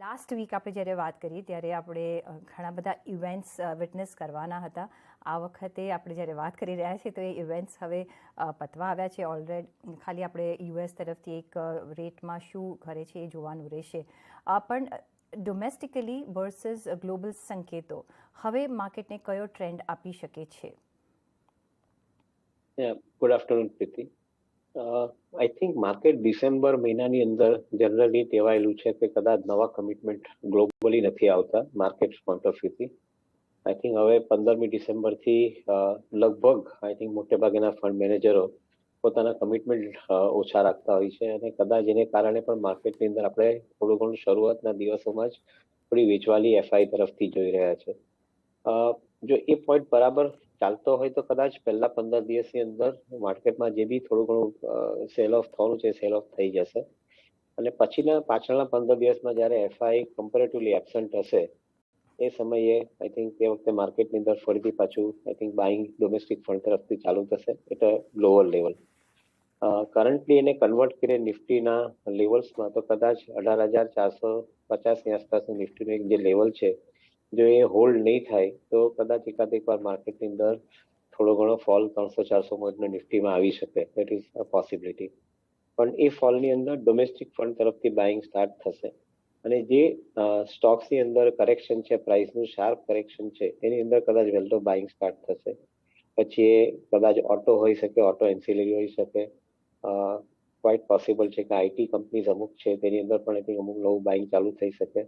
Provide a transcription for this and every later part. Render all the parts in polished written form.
Last week આપણે જ્યારે વાત કરી ત્યારે આપણે ઘણા બધા ઇવેન્ટ્સ વિટનેસ કરવાના હતા. આ વખતે આપણે જ્યારે વાત કરી રહ્યા છીએ તો એ ઇવેન્ટ્સ હવે પતવા આવ્યા છે. ઓલરેડી ખાલી આપણે યુએસ તરફથી એક રેટમાં શું કરે છે એ જોવાનું રહેશે. પણ ડોમેસ્ટિકલી વર્સિસ ગ્લોબલ સંકેતો હવે માર્કેટને કયો ટ્રેન્ડ આપી શકે છે? Good afternoon Preeti. I think market December મહિનાની અંદર જનરલી ટેવાયેલું છે કે કદાચ નવા કમિટમેન્ટ ગ્લોબલી નથી આવતા માર્કેટ પોઈન્ટ ઓફ વ્યૂથી. આઈ થિંક હવે 15મી ડિસેમ્બરથી લગભગ આઈ થિંક મોટેભાગેના ફંડ મેનેજરો પોતાના કમિટમેન્ટ ઓછા રાખતા હોય છે અને કદાચ એને કારણે પણ માર્કેટની અંદર આપણે થોડું ઘણું શરૂઆતના દિવસોમાં જ થોડી વેચવાલી એફઆઈ તરફથી જોઈ રહ્યા છે. જો એ પોઈન્ટ બરાબર ચાલતો હોય તો કદાચ પહેલા 15 દિવસની અંદર માર્કેટમાં જે બી થોડું ઘણું સેલ ઓફ થવાનું છે સેલ ઓફ થઈ જશે અને પાછળના 15 દિવસમાં જ્યારે એફઆઈ કમ્પેરેટિવલી એબસન્ટ હશે એ સમયે આઈ થિંક તે વખતે માર્કેટની અંદર ફરીથી પાછું I think buying domestic fund તરફથી ચાલુ થશે એટલે લોઅર લેવલ. કરન્ટલી એને કન્વર્ટ કરીએ નિફ્ટીના લેવલ્સમાં તો કદાચ 18,450ની આસપાસનું નિફ્ટીનું જે લેવલ છે જો એ હોલ્ડ નહીં થાય તો કદાચ એકાદ વાર માર્કેટની અંદર થોડો ઘણો ફોલ 300-400 પોઈન્ટનો નિફ્ટીમાં આવી શકે. That is a possibility. પણ એ ફોલની અંદર ડોમેસ્ટિક ફંડ તરફથી બાઇંગ સ્ટાર્ટ થશે અને જે સ્ટોક્સની અંદર કરેક્શન છે, પ્રાઇસનું શાર્પ કરેક્શન છે એની અંદર કદાચ વેલ્ડો બાઇંગ સ્ટાર્ટ થશે. પછી એ કદાચ ઓટો હોઈ શકે, ઓટો એન્સિલરી હોઈ શકે, ક્વાઇટ પોસિબલ છે કે આઈટી કંપનીઝ અમુક છે તેની અંદર પણ અમુક નવું બાઇંગ ચાલુ થઈ શકે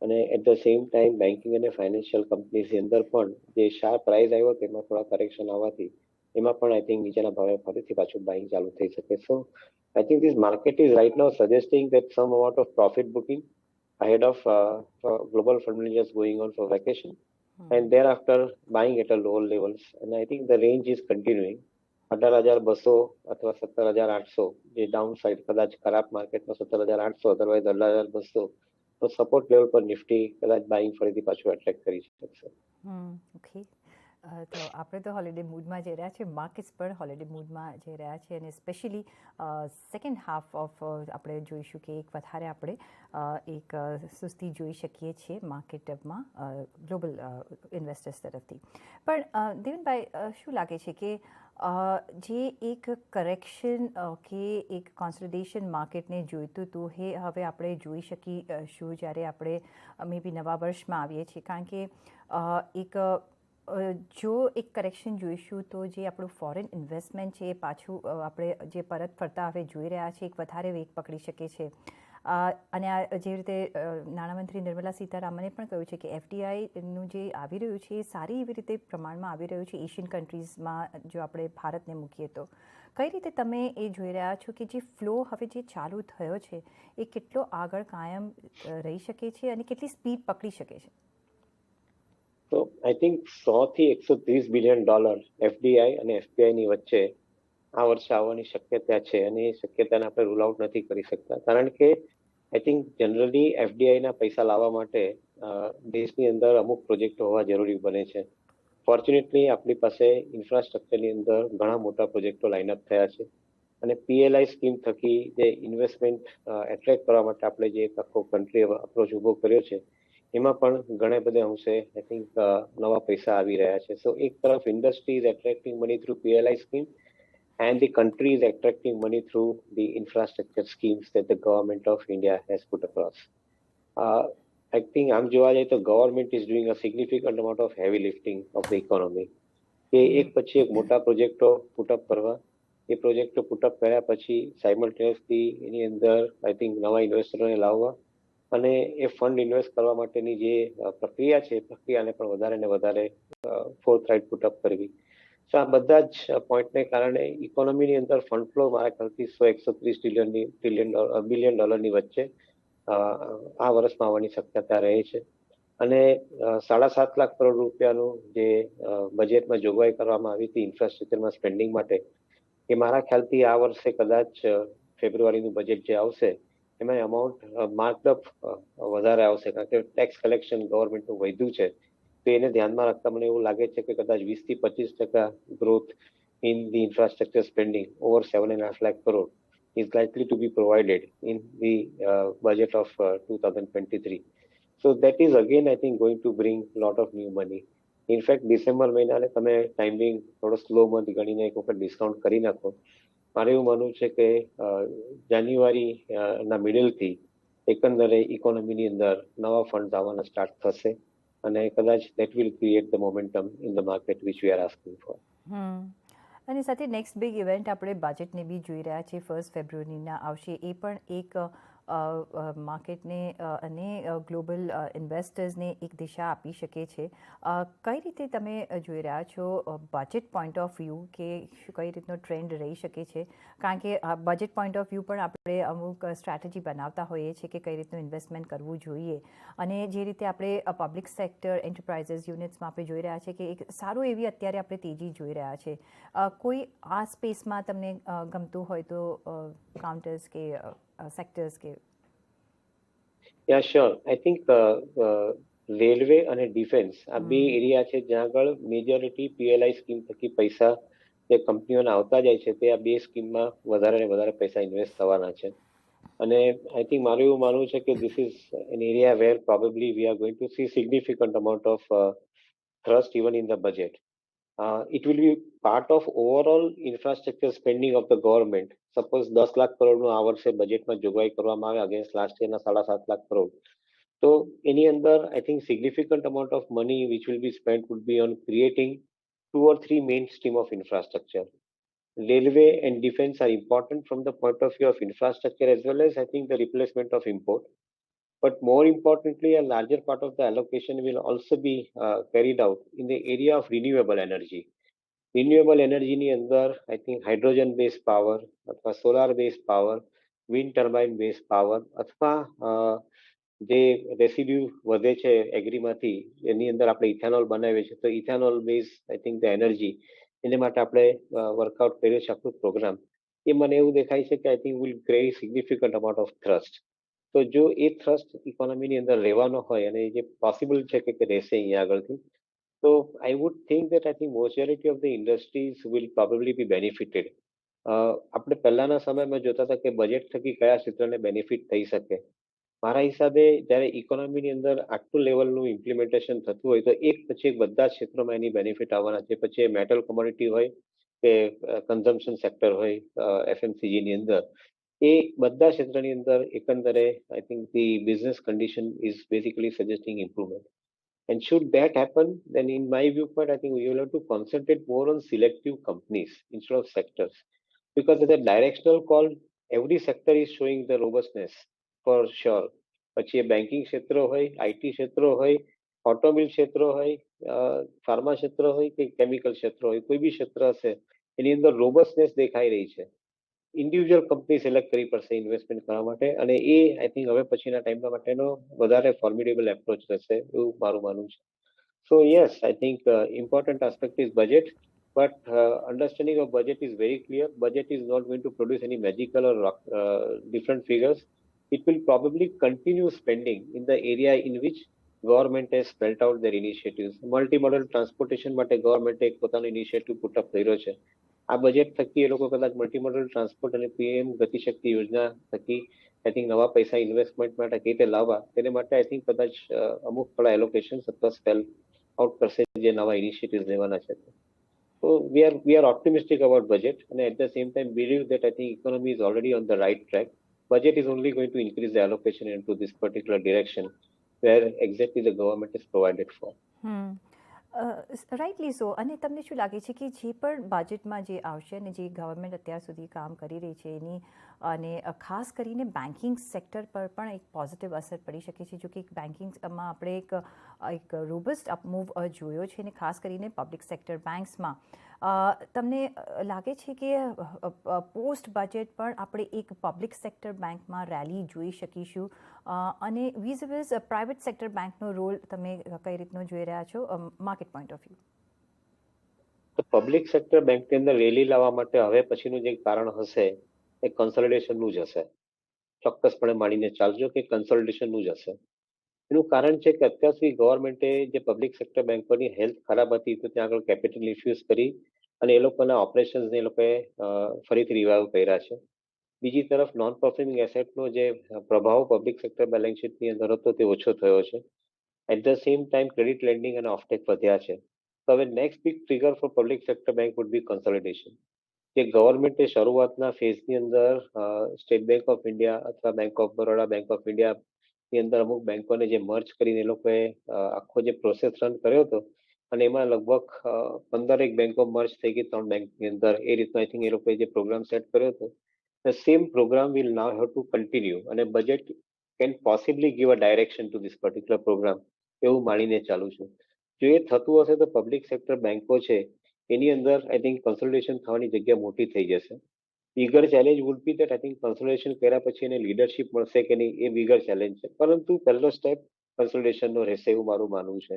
અને at the same time banking અને ફાઇનાન્શિયલ કંપનીઝની અંદર પણ જે શાર્પ પ્રાઇસ આવ્યો તેમાં થોડા કરેક્શન આવવાથી એમાં પણ આઈ થિંક નીચેના ભાવે ફરીથી પાછું બાઇંગ ચાલુ થઈ શકે. So I think this market is right now suggesting that some amount of profit booking ahead of global fund managers going on for vacation and thereafter buying at a lower levels and I think the range is continuing. 18,200 અથવા 17,800 જે down side કદાચ ખરાબ માર્કેટમાં 17,800 otherwise 18,200 તો support level પર Nifty કદાચ buying ફરીથી પાછું એટ્રેક્ટ કરી શકશે. ઓકે, તો આપણે તો હોલિડે મૂડમાં જઈ રહ્યા છીએ, માર્કેટ્સ પણ હોલિડે મૂડમાં જઈ રહ્યા છે અને સ્પેશિયલી સેકન્ડ હાફ ઓફ આપણે જોઈશું કે એક વધારે આપણે એક સુસ્તી જોઈ શકીએ છીએ માર્કેટમાં ગ્લોબલ ઇન્વેસ્ટર્સ તરફથી. પણ દેવનભાઈ, શું લાગે છે કે જે એક કરેક્શન કે એક કોન્સોલિડેશન માર્કેટને જોઈતું હતું એ હવે આપણે જોઈ શકીશું જ્યારે આપણે મે બી નવા વર્ષમાં આવીએ છીએ? કારણ કે એક જો એક કરેક્શન જોઈશું તો જે આપણું ફોરેન ઇન્વેસ્ટમેન્ટ છે એ પાછું આપણે જે પરત ફરતા હવે જોઈ રહ્યા છે એક વધારે વેગ પકડી શકે છે. અને આ જે રીતે નાણામંત્રી નિર્મલા સીતારામને પણ કહ્યું છે કે એફડીઆઈનું જે આવી રહ્યું છે એ સારી એવી રીતે પ્રમાણમાં આવી રહ્યું છે એશિયન કન્ટ્રીઝમાં જો આપણે ભારતને મૂકીએ તો. કઈ રીતે તમે એ જોઈ રહ્યા છો કે જે ફ્લો હવે જે ચાલુ થયો છે એ કેટલો આગળ કાયમ રહી શકે છે અને કેટલી સ્પીડ પકડી શકે છે? તો આઈ થિંક $100 થી $130 બિલિયન એફડીઆઈ અને એફપીઆઈની વચ્ચે આ વર્ષે આવવાની શક્યતા છે અને એ શક્યતાને આપણે રૂલ આઉટ નથી કરી શકતા કારણ કે આઈ થિંક જનરલી એફડીઆઈના પૈસા લાવવા માટે દેશની અંદર અમુક પ્રોજેક્ટો હોવા જરૂરી બને છે. ફોર્ચ્યુનેટલી આપણી પાસે ઇન્ફ્રાસ્ટ્રક્ચરની અંદર ઘણા મોટા પ્રોજેક્ટો લાઇનઅપ થયા છે અને પીએલઆઈ સ્કીમ થકી જે ઇન્વેસ્ટમેન્ટ એટ્રેક્ટ કરવા માટે આપણે જે આખો કન્ટ્રી અપ્રોચ ઊભો કર્યો છે એમાં પણ ઘણા બધા અંશે આઈ થિંક નવા પૈસા આવી રહ્યા છે. સો એક તરફ industry is attracting money through PLI scheme and the country is attracting money through the infrastructure schemes that the government of India has put across. I think આમ જોવા જઈએ તો government is doing a significant amount of heavy lifting of the economy. કે એક પછી એક મોટા પ્રોજેક્ટો પુટઅપ કરવા, એ પ્રોજેક્ટો પુટઅપ કર્યા પછી સાયમલ્ટેનિયસલી એની અંદર આઈ થિંક નવા ઇન્વેસ્ટરોને લાવવા અને એ ફંડ ઇન્વેસ્ટ કરવા માટેની જે પ્રક્રિયા છે એ પ્રક્રિયાને પણ વધારે ને વધારે ફોર્થરાઇટ પુટઅપ કરવી. તો આ બધા જ પોઈન્ટને કારણે ઇકોનોમીની અંદર ફંડ ફ્લો મારા ખ્યાલથી $100-130 બિલિયન વચ્ચે આ વર્ષમાં આવવાની શક્યતા રહે છે અને 7.5 લાખ કરોડ રૂપિયાનું જે બજેટમાં જોગવાઈ કરવામાં આવી હતી ઇન્ફ્રાસ્ટ્રક્ચરમાં સ્પેન્ડિંગ માટે એ મારા ખ્યાલથી આ વર્ષે કદાચ ફેબ્રુઆરીનું બજેટ જે આવશે એમાં અમાઉન્ટ માર્કઅપ વધારે આવશે કારણ કે ટેક્સ કલેક્શન ગવર્મેન્ટનું વધ્યું છે. તો એને ધ્યાનમાં રાખતા મને એવું લાગે છે કે કદાચ 20 થી 25% growth in the infrastructure spending over 7.5 lakh crore is likely to be provided in the budget of 2023. So that is again, I think, going to bring a lot of new money. In fact, December મહિનાને તમે timing થોડો slow month ગણીને એક વખત discount કરી નાખો. મારે એવું માનવું છે કે જાન્યુઆરી ના મિડલથી એકંદરે ઇકોનોમીની અંદર નવા ફંડ આવવાના સ્ટાર્ટ થશે અને કદાચ that will create the momentum in the market which we are asking for. અને સાથે નેક્સ્ટ બિગ ઇવેન્ટ આપણે બજેટને બી જોઈ રહ્યા છીએ 1 ફેબ્રુઆરીના આવશે. એ પણ એક માર્કેટને અને ગ્લોબલ ઇન્વેસ્ટર્સને એક દિશા આપી શકે છે. કઈ રીતે તમે જોઈ રહ્યા છો બજેટ પોઈન્ટ ઓફ વ્યૂ કે કઈ રીતનો ટ્રેન્ડ રહી શકે છે? કારણ કે બજેટ પોઈન્ટ ઓફ વ્યૂ પણ આપણે અમુક સ્ટ્રેટેજી બનાવતા હોઈએ છીએ કે કઈ રીતનું ઇન્વેસ્ટમેન્ટ કરવું જોઈએ. અને જે રીતે આપણે પબ્લિક સેક્ટર એન્ટરપ્રાઇઝીસ યુનિટ્સમાં આપણે જોઈ રહ્યા છીએ કે એક સારું એવી અત્યારે આપણે તેજી જોઈ રહ્યા છે. કોઈ આ સ્પેસમાં તમને ગમતું હોય તો કાઉન્ટર્સ કે સેક્ટર્સ કે? યા શ્યોર. આઈ થિંક રેલવે અને ડિફેન્સ આ બે એરિયા છે જ્યાં આગળ મેજોરિટી પીએલઆઈ સ્કીમ થકી પૈસા જે કંપનીઓને આવતા જાય છે તે આ બે સ્કીમમાં વધારે ને વધારે પૈસા ઇન્વેસ્ટ થવાના છે. અને આઈ થિંક મારું એવું માનવું છે કે this is an area where probably we are going to see significant amount of thrust even in the budget. It will be part of overall infrastructure spending of the government. Suppose 10 lakh કરોડનું આ વર્ષે બજેટમાં જોગવાઈ કરવામાં આવે against last યરના 7.5 lakh crore. તો એની અંદર I think significant amount of money which will be spent would be on creating 2 or 3 main stream of infrastructure. Railway and defense are important from the point of view of infrastructure as well as I think the replacement of import. But more importantly, a larger part of the allocation will also be carried out in the area of renewable energy. Renewable energy ની અંદર I think hydrogen based power અથવા solar based power, wind turbine based power અથવા જે residue વધે છે એગ્રીમાંથી એની અંદર આપણે ethanol બનાવીએ છીએ તો ethanol base I think the energy એને માટે આપણે વર્કઆઉટ કર્યો છે આપણું પ્રોગ્રામ. એ મને એવું દેખાય છે કે I think will create significant amount of thrust. તો જો એ થ્રસ્ટ ઇકોનોમીની અંદર રહેવાનો હોય અને જે પોસિબલ છે કે રહેશે અહીંયા આગળથી તો I would think that I think majority of the industries will probably be benefited. આપણે પહેલાના સમયમાં જોતા હતા કે બજેટ થકી કયા ક્ષેત્રને બેનિફિટ થઈ શકે. મારા હિસાબે જ્યારે ઇકોનોમીની અંદર આટલું લેવલનું ઇમ્પ્લિમેન્ટેશન થતું હોય તો એક પછી એક બધા ક્ષેત્રોમાં એની બેનિફિટ આવવાના છે. પછી એ મેટલ કોમોડિટી હોય કે કન્ઝમ્પશન સેક્ટર હોય એફએમસીજીની અંદર એ બધા ક્ષેત્રની અંદર એકંદરે I think the business condition is basically suggesting improvement. And should that happen, then in my viewpoint, I think we will have to concentrate more on selective companies instead of sectors. Because as a directional call, every sector is showing the robustness for sure. પછી એ banking ક્ષેત્ર હોય, IT ક્ષેત્ર હોય, automobile ક્ષેત્ર હોય, pharma ક્ષેત્ર હોય કે કેમિકલ ક્ષેત્ર હોય, કોઈ બી ક્ષેત્ર હશે એની અંદર રોબસ્ટનેસ દેખાઈ રહી છે. ઇન્ડિવિજ્યુઅલ કંપની સિલેક્ટ કરવી પડશે ઇન્વેસ્ટમેન્ટ કરવા માટે અને એ આઈ થિંક હવે પછીના ટાઈમના માટેનો વધારે ફોર્મિડેબલ એપ્રોચ રહેશે એવું મારું માનવું છે. સો yes I think important aspect is budget but understanding of budget is very clear. Budget is not going to produce any magical or different figures. It will probably continue spending in the area in which government has spelled out their initiatives. Multimodal transportation માટે ગવર્મેન્ટે એક પોતાનો initiative put up કર્યો છે. આ budget થકી એ લોકો કદાચ મલ્ટીમોડલ ટ્રાન્સપોર્ટ અને પીએમ ગતિશક્તિ યોજના થકી આઈ થિંક નવા પૈસા ઇન્વેસ્ટમેન્ટ માટે કઈ રીતે લાવવા તેને માટે આઈ થિંક કદાચ અમુક થોડા એલોકેશન અથવા સ્પેલ આઉટ કરશે જે નવા ઇનિશિયેટિવ્સ લેવાના છે. So we are optimistic about budget and at the same time believe that I think economy is already on the right track. Budget is only going to increase the allocation into this particular direction where exactly the government is provided for. Rightly so. અને તમને શું લાગે છે કે જે પણ બજેટમાં જે આવશે અને જે ગવર્મેન્ટ અત્યાર સુધી કામ કરી રહી છે એની અને ખાસ કરીને બેન્કિંગ સેક્ટર પર પણ એક પોઝિટિવ અસર પડી શકે છે. જો કે બેન્કિંગમાં આપણે એક રોબસ્ટ અપમૂવ જોયો છે અને ખાસ કરીને પબ્લિક સેક્ટર બેંક્સમાં તમને લાગે છે કે પોસ્ટ બજેટ પણ આપણે એક પબ્લિક સેક્ટર બેંકમાં રેલી જોઈ શકીશું અને વીઝ પ્રાઇવેટ સેક્ટર બેંકનો રોલ તમે કઈ રીતનો જોઈ રહ્યા છો માર્કેટ પોઈન્ટ ઓફ વ્યૂ? તો પબ્લિક સેક્ટર બેંકની અંદર રેલી લાવવા માટે હવે પછીનું જે કારણ હશે એ કન્સોલિડેશનનું જ હશે. ચોક્કસપણે માનીને ચાલજો કે કન્સોલિડેશનનું જ હશે. એનું કારણ છે કે અત્યાર સુધી ગવર્મેન્ટે જે પબ્લિક સેક્ટર બેંકોની હેલ્થ ખરાબ હતી તો ત્યાં આગળ કેપિટલ ઇન્ફ્યુઝ કરી અને એ લોકોના ઓપરેશન્સને એ લોકોએ ફરીથી રિવાઇવ કર્યા છે. બીજી તરફ નોન પરફોર્મિંગ એસેટનો જે પ્રભાવ પબ્લિક સેક્ટર બેલેન્સ શીટની અંદર હતો તે ઓછો થયો છે. At the same time credit lending અને ઓફટેક વધ્યા છે. તો હવે next big trigger for public sector bank would be consolidation. કે ગવર્મેન્ટે શરૂઆતના ફેઝની અંદર સ્ટેટ બેંક ઓફ ઇન્ડિયા અથવા Bank of Baroda, Bank of ઇન્ડિયાની અંદર અમુક બેંકોને જે મર્જ કરીને એ લોકોએ આખો જે પ્રોસેસ રન કર્યો હતો અને એમાં લગભગ 15 બેંકો મર્જ થઈ ગઈ 3 બેંકની અંદર. એ રીતનો આઈ થિંક એ લોકોએ જે પ્રોગ્રામ સેટ કર્યો હતો, the same program will now have to continue અને budget can possibly give a direction to this particular program એવું માનીને ચાલુ છું. જો એ થતું હશે તો પબ્લિક સેક્ટર બેંકો છે એની અંદર આઈ થિંક કન્સોલિડેશન થવાની જગ્યા મોટી થઈ જશે. Bigger challenge would be that I think consolidation કર્યા પછી એને લીડરશિપ મળશે કે નહીં એ બિગર ચેલેન્જ છે, પરંતુ પહેલો સ્ટેપ કન્સોલિડેશનનો રહેશે એવું મારું માનવું છે.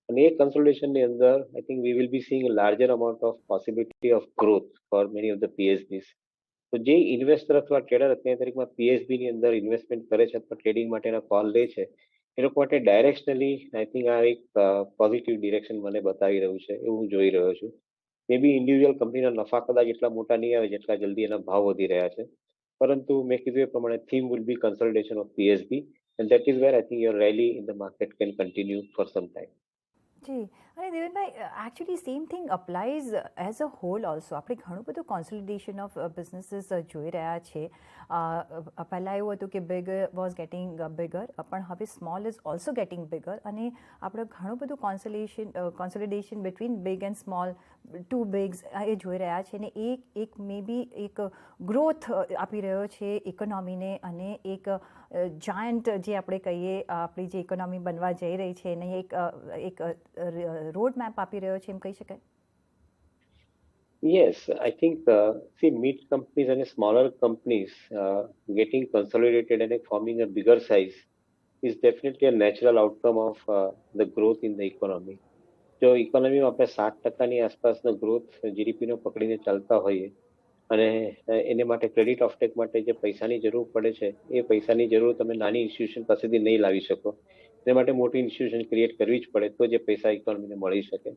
અને એ કન્સોલિડેશનની અંદર I think we will be seeing a larger amount of possibility of growth for many of the PSBs. તો જે ઇન્વેસ્ટર અથવા ટ્રેડર અત્યારની તારીખમાં પીએસબી ની અંદર ઇન્વેસ્ટમેન્ટ કરે છે અથવા ટ્રેડિંગ માટેના કોલ લે છે, એ લોકો માટે ડાયરેક્શનલી આઈ થિંક આ એક પોઝિટિવ ડિરેક્શન મને બતાવી રહ્યું છે એવું હું જોઈ રહ્યો છું. મે બી ઇન્ડિવિજ્યુઅલ કંપનીના નફા કદાચ એટલા મોટા નહીં આવે જેટલા જલ્દી એના ભાવ વધી રહ્યા છે, પરંતુ મેં કીધું એ પ્રમાણે theme will be consolidation of PSB and that is where I think your rally in the market can continue for some time. Ji, અને દેવેનભાઈ actually same thing applies as a whole also. આપણે ઘણું બધું કોન્સોલિડેશન ઓફ બિઝનેસીસ જોઈ રહ્યા છે. પહેલાં એવું હતું કે બિગ વોઝ ગેટિંગ બિગર, પણ હવે small is also getting bigger, અને આપણે ઘણું બધું consolidation between big and small, two bigs એ જોઈ રહ્યા છે. અને એક મે બી એક ગ્રોથ આપી રહ્યો છે ઇકોનોમીને, અને એક જાયન્ટ જે આપણે કહીએ આપણી જે ઇકોનોમી બનવા જઈ રહી છે એને એક રોડ મેપ આપી રહ્યો છે એમ કહી શકાય. Yes, I think see mid companies and smaller companies getting consolidated and forming a bigger size is definitely a natural outcome of the growth in the economy. જો ઇકોનોમીમાં આપણે 7% આસપાસનો ગ્રોથ જીડીપીનો પકડીને ચાલતા હોઈએ અને એને માટે ક્રેડિટ ઓફટેક માટે જે પૈસાની જરૂર પડે છે એ પૈસાની જરૂર તમે નાની ઇન્સ્ટિટ્યુશન પાસેથી નહીં લાવી શકો. એના માટે મોટી ઇન્સ્ટિટ્યુશન ક્રિએટ કરવી જ પડે તો જે પૈસા ઇકોનોમીને મળી શકે.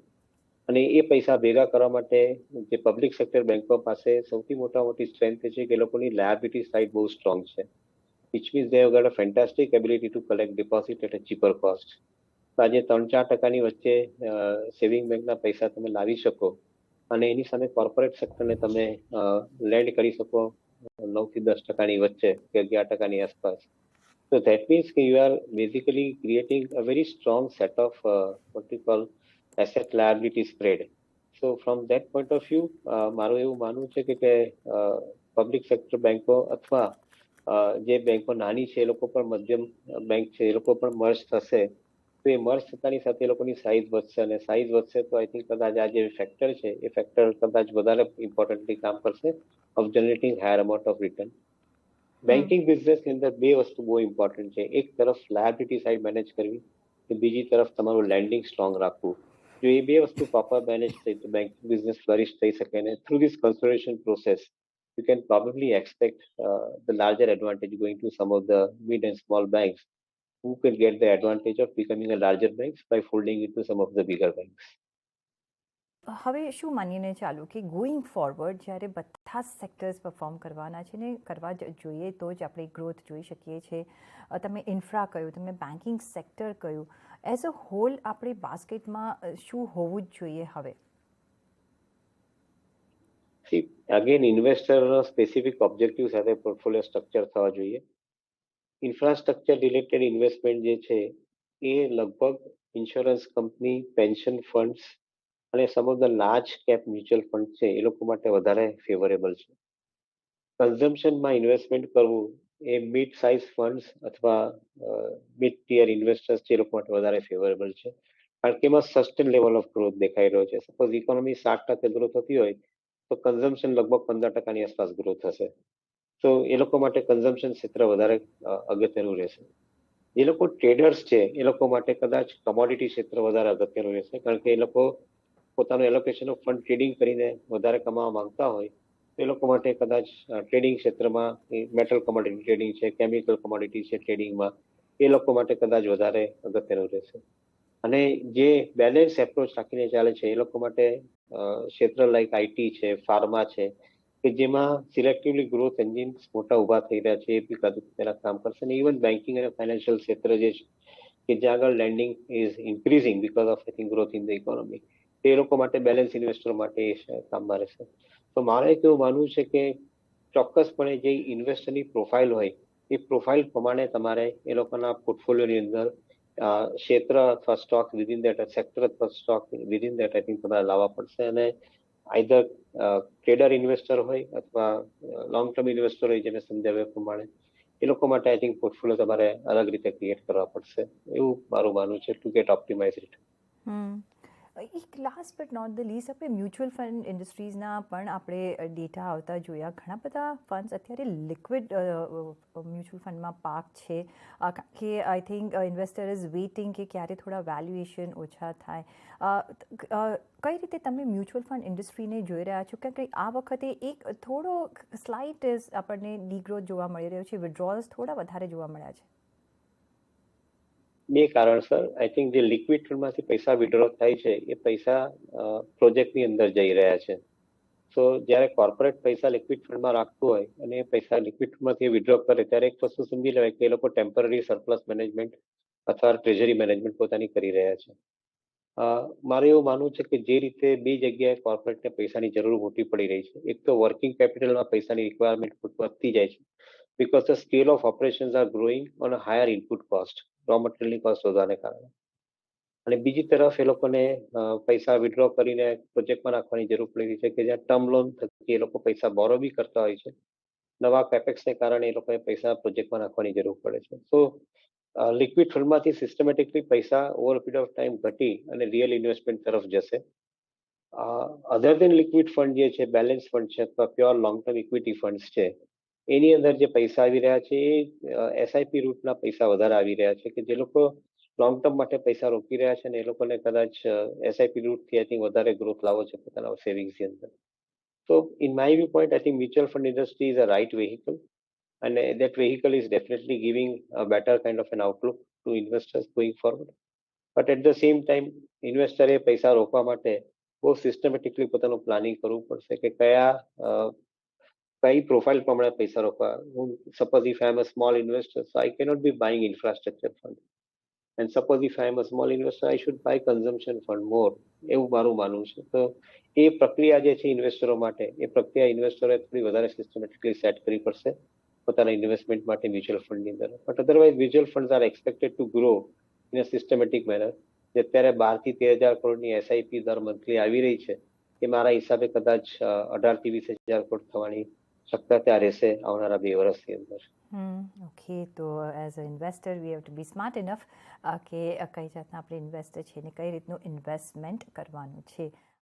અને એ પૈસા ભેગા કરવા માટે જે પબ્લિક સેક્ટર બેંકો પાસે સૌથી મોટી સ્ટ્રેન્થ છે કે એ લોકોની લાયબિલિટી સાઇડ બહુ સ્ટ્રોંગ છે. Which means they have got a fantastic ability to collect deposit at a cheaper cost. તો આજે 3-4% વચ્ચે સેવિંગ બેંકના પૈસા તમે લાવી શકો અને એની સામે કોર્પોરેટ સેક્ટરને તમે લેન્ડ કરી શકો 9-10% વચ્ચે કે 11% આસપાસ. So that means you are basically creating a very strong set of what we call asset liability spread. So from that point of view, મારું એવું માનવું છે કે પબ્લિક સેક્ટર બેંકો અથવા જે બેંકો નાની છે એ લોકો પણ મધ્યમ બેંક છે એ લોકો પણ મર્જ થશે, તો એ મર્જ થતાની સાથે એ લોકોની સાઇઝ વધશે, અને સાઇઝ વધશે તો આઈ થિંક કદાચ આ જે ફેક્ટર છે એ ફેક્ટર કદાચ વધારે ઇમ્પોર્ટન્ટલી કામ કરશે of generating higher amount of return. Banking બિઝનેસની અંદર બે વસ્તુ બહુ ઇમ્પોર્ટન્ટ છે. એક તરફ લાયબિલિટી સાઇડ મેનેજ કરવી, બીજી તરફ તમારું લેન્ડિંગ સ્ટ્રોંગ રાખવું. જો એ બે વસ્તુ પ્રોપર મેનેજ થઈ તો બેન્કિંગ બિઝનેસ ફ્લરિશ થઈ શકે. અને through this consolidation process you can probably expect the larger advantage going to some of the mid and small banks who can get the advantage of becoming a larger banks by folding into some of the bigger banks. હવે શું માનીને ચાલુ કે going forward જ્યારે બધા sectors perform કરવાના છે ને કરવા જોઈએ તો જ આપણે ગ્રોથ જોઈ શકીએ છીએ. તમે ઇન્ફ્રા કહ્યું, તમે બેન્કિંગ સેક્ટર કહ્યું, એઝ અ હોલ આપણે બાસ્કેટમાં શું હોવું જ જોઈએ હવે? See, again, ઇન્વેસ્ટરનો સ્પેસિફિક ઓબ્જેક્ટિવ સાથે પોર્ટફોલિયો સ્ટ્રક્ચર થવા જોઈએ. ઇન્ફ્રાસ્ટ્રક્ચર રિલેટેડ ઇન્વેસ્ટમેન્ટ જે છે એ લગભગ ઇન્સ્યોરન્સ કંપની, પેન્શન ફંડ્સ અને some of the large cap mutual fund છે એ લોકો માટે વધારે ફેવરેબલ છે. કન્ઝમ્પશનમાં ઇન્વેસ્ટમેન્ટ કરવું એ મિડ સાઇઝ ફંડ્સ અથવા મિડ ટિયર ઇન્વેસ્ટર્સ છે એ લોકો માટે વધારે ફેવરેબલ છે, કારણ કે એમાં સસ્ટેન લેવલ ઓફ ગ્રોથ દેખાઈ રહ્યો છે. સપોઝ ઇકોનોમી 7% ગ્રોથ થતી હોય તો કન્ઝમ્પશન લગભગ 15% આસપાસ ગ્રોથ હશે. તો એ લોકો માટે કન્ઝમ્પશન ક્ષેત્ર વધારે અગત્યનું રહેશે. જે લોકો ટ્રેડર્સ છે એ લોકો માટે કદાચ કમોડિટી ક્ષેત્ર વધારે અગત્યનું રહેશે, કારણ કે એ લોકો પોતાનું એલોકેશન ઓફ ફંડ ટ્રેડિંગ કરીને વધારે કમાવા માંગતા હોય તો એ લોકો માટે કદાચ ટ્રેડિંગ ક્ષેત્રમાં મેટલ કમોડિટી ટ્રેડિંગ છે, કેમિકલ કમોડિટી છે ટ્રેડિંગમાં, એ લોકો માટે કદાચ વધારે અગત્યનું રહેશે. અને જે બેલેન્સ એપ્રોચ રાખીને ચાલે છે એ લોકો માટે ક્ષેત્ર લાઈક આઈટી છે, ફાર્મા છે, કે જેમાં સિલેક્ટિવલી ગ્રોથ એન્જિન્સ મોટા ઊભા થઈ રહ્યા છે એ બી પહેલા કામ કરશે અને ઇવન બેન્કિંગ અને ફાઇનાન્શિયલ ક્ષેત્ર જે છે કે જ્યાં આગળ landing is increasing because of I think growth in the economy, તે લોકો માટે બેલેન્સ ઇન્વેસ્ટર માટે એ કામમાં રહેશે. તો મારે એક એવું માનવું છે કે ચોક્કસપણે જે ઇન્વેસ્ટરની પ્રોફાઇલ હોય એ પ્રોફાઇલ પ્રમાણે તમારે એ લોકોના પોર્ટફોલિયોની અંદર ક્ષેત્ર અથવા સ્ટોક વિધિન દેટ સેક્ટર અથવા stock within that I think તમારે લાવવા પડશે. અને આઈધર ટ્રેડર ઇન્વેસ્ટર હોય અથવા લોંગ ટર્મ ઇન્વેસ્ટર હોય, જેને સમજાવ્યા પ્રમાણે એ લોકો માટે આઈ થિંક પોર્ટફોલિયો તમારે અલગ રીતે ક્રિએટ કરવા પડશે, એવું મારું માનવું છે, ટુ ગેટ ઓપ્ટિમાઇઝ ઇટ. એક last but not the least, આપણે મ્યુચ્યુઅલ ફંડ ઇન્ડસ્ટ્રીઝના પણ આપણે ડેટા આવતા જોયા. ઘણા બધા ફંડ્સ અત્યારે લિક્વિડ મ્યુચ્યુઅલ ફંડમાં પાર્ક છે, કે I think investor is waiting કે ક્યારે થોડા વેલ્યુએશન ઓછા થાય. કઈ રીતે તમે મ્યુચ્યુઅલ ફંડ ઇન્ડસ્ટ્રીને જોઈ રહ્યા છો? કારણ કે આ વખતે એક થોડો સ્લાઇટ આપણને ડીગ્રોથ જોવા મળી રહ્યો છે, વિડ્રોલ્સ થોડા વધારે જોવા મળ્યા છે. બે કારણસર આઈ થિંક જે લિક્વિડ ફંડમાંથી પૈસા વિડ્રો થાય છે એ પૈસા પ્રોજેક્ટની અંદર જઈ રહ્યા છે. તો જ્યારે કોર્પોરેટ પૈસા લિક્વિડ ફંડમાં રાખતું હોય અને એ પૈસા લિક્વિડ ફંડમાંથી વિડ્રો કરે ત્યારે એક વસ્તુ સમજી લેવાય કે એ લોકો ટેમ્પરરી સરપ્લસ મેનેજમેન્ટ અથવા ટ્રેઝરી મેનેજમેન્ટ પોતાની કરી રહ્યા છે. મારે એવું માનવું છે કે જે રીતે બે જગ્યાએ કોર્પોરેટને પૈસાની જરૂર મોટી પડી રહી છે, એક તો વર્કિંગ કેપિટલમાં પૈસાની રિક્વાયરમેન્ટ વધતી જાય છે because the scale of operations are growing on a higher input cost, raw મટીરિયલની કોસ્ટ વધવાને કારણે. અને બીજી તરફ એ લોકોને પૈસા વિડ્રો કરીને પ્રોજેક્ટમાં નાખવાની જરૂર પડી રહી છે કે જ્યાં ટર્મ લોન થકી એ લોકો પૈસા બોરો બી કરતા હોય છે. નવા કેપેક્સને કારણે એ લોકોને પૈસા પ્રોજેક્ટમાં નાખવાની જરૂર પડે છે. તો લિક્વિડ ફંડમાંથી સિસ્ટમેટિકલી પૈસા ઓવર પીરિયડ ઓફ ટાઈમ ઘટી અને રિયલ ઇન્વેસ્ટમેન્ટ તરફ જશે. અધર દેન લિક્વિડ ફંડ જે છે, બેલેન્સ ફંડ છે અથવા pure long term equity funds છે, એની અંદર જે પૈસા આવી રહ્યા છે એ એસઆઈપી રૂટના પૈસા વધારે આવી રહ્યા છે, કે જે લોકો લોંગ ટર્મ માટે પૈસા રોકી રહ્યા છે ને એ લોકોને કદાચ એસઆઈપી રૂટથી આઈ થિંક વધારે ગ્રોથ લાવવો છે પોતાના સેવિંગ્સની અંદર. તો in my view point I think mutual fund industry is a right vehicle, અને that vehicle is definitely giving a better kind of an outlook to investors going forward. But at the same time, ઇન્વેસ્ટરે પૈસા રોકવા માટે બહુ systematically પોતાનું planning કરવું પડશે કે કઈ પ્રોફાઇલ પ્રમાણે પૈસા રોકવા. હું suppose if I am a small investor, so I cannot be buying infrastructure fund, and suppose if I am a small investor I should buy consumption fund more, એવું મારું માનવું છે. તો એ પ્રક્રિયા જે છે ઇન્વેસ્ટરો માટે, એ પ્રક્રિયા ઇન્વેસ્ટરોએ થોડી વધારે સિસ્ટમેટિકલી સેટ કરવી પડશે પોતાના ઇન્વેસ્ટમેન્ટ માટે મ્યુચ્યુઅલ ફંડની અંદર. But otherwise mutual funds are expected to grow in a systematic manner. જે અત્યારે 12 થી 13,000 કરોડની એસઆઈપી દર મંથલી આવી રહી છે, એ મારા હિસાબે કદાચ 18 થી 20,000 કરોડ થવાની શક્યતા રહેશે આવનારા 2 વર્ષની અંદર. ઓકે, તો as a investor we have to be smart enough કે કઈ જાતના આપણે ઇન્વેસ્ટર છે ને કઈ રીતનું ઇન્વેસ્ટમેન્ટ કરવાનું છે.